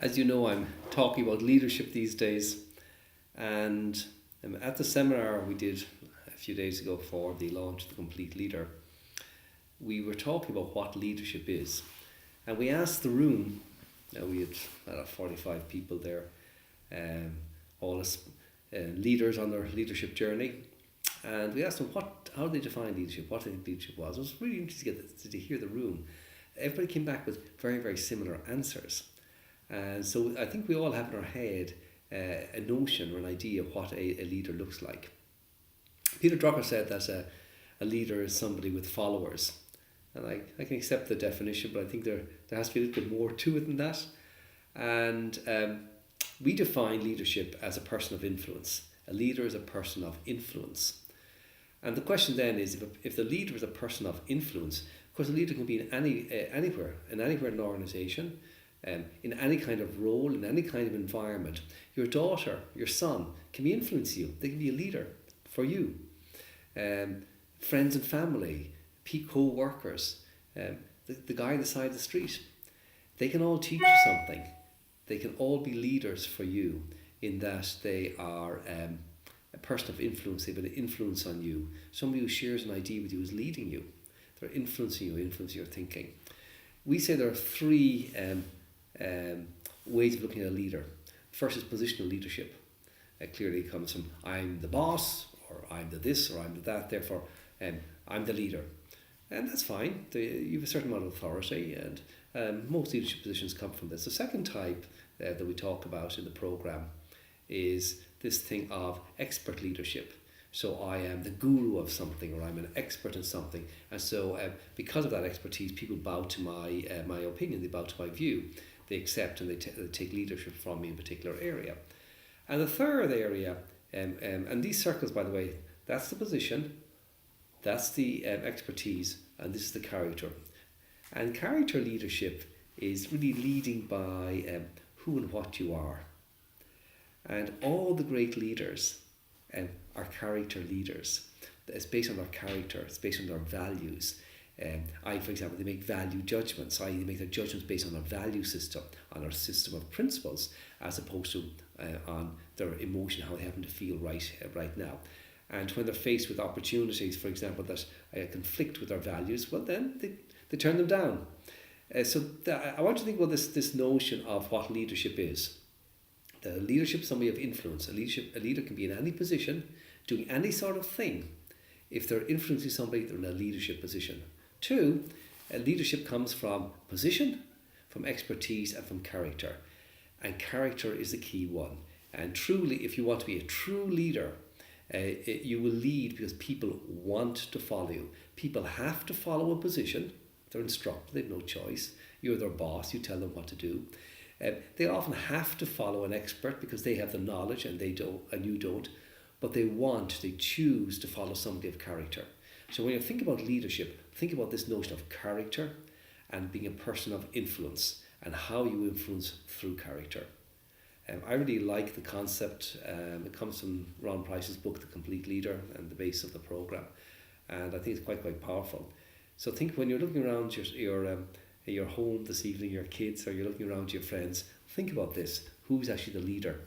As you know, I'm talking about leadership these days, and at the seminar we did a few days ago for the launch of the Complete Leader, we were talking about what leadership is, and we asked the room. Now we had 45 people there, all as leaders on their leadership journey, and we asked them how they define leadership, what they think leadership was. It was really interesting to hear the room. Everybody came back with very, very similar answers. And so I think we all have in our head a notion or an idea of what a leader looks like. Peter Drucker said that a leader is somebody with followers. And I can accept the definition, but I think there has to be a little bit more to it than that. And we define leadership as a person of influence. A leader is a person of influence. And the question then is, if the leader is a person of influence, of course a leader can be in anywhere in an organisation, in any kind of role, in any kind of environment. Your daughter, your son can be influencing you. They can be a leader for you. Friends and family, co-workers, the guy on the side of the street. They can all teach you something. They can all be leaders for you in that they are a person of influence. They have an influence on you. Somebody who shares an idea with you is leading you. They're influencing you, influencing your thinking. We say there are three ways of looking at a leader. First is positional leadership. Clearly it comes from I'm the boss, or I'm the this, or I'm the that, therefore I'm the leader. And that's fine. You have a certain amount of authority, and most leadership positions come from this. The second type that we talk about in the programme is this thing of expert leadership. So I am the guru of something, or I'm an expert in something, and so because of that expertise, people bow to my opinion, they bow to my view, they accept and they take leadership from me in a particular area. And the third area, and these circles, by the way, that's the position, that's the expertise, and this is the character. And character leadership is really leading by who and what you are. And all the great leaders are character leaders. It's based on their character, it's based on their values. For example, they make value judgments, they make their judgments based on their value system, on their system of principles, as opposed to on their emotion, how they happen to feel right now. And when they're faced with opportunities, for example, that conflict with their values, well then they turn them down. I want you to think about this notion of what leadership is. The leadership is somebody of influence. A leader can be in any position, doing any sort of thing. If they're influencing somebody, they're in a leadership position. Two, leadership comes from position, from expertise, and from character. And character is the key one. And truly, if you want to be a true leader, you will lead because people want to follow you. People have to follow a position. They're instructed, they have no choice. You're their boss, you tell them what to do. They often have to follow an expert because they have the knowledge and they don't, and you don't. But they choose to follow somebody of character. So when you think about leadership, think about this notion of character and being a person of influence and how you influence through character. I really like the concept. It comes from Ron Price's book, The Complete Leader, and the base of the program. And I think it's quite powerful. So think when you're looking around your home this evening, your kids, or you're looking around your friends, think about this. Who's actually the leader?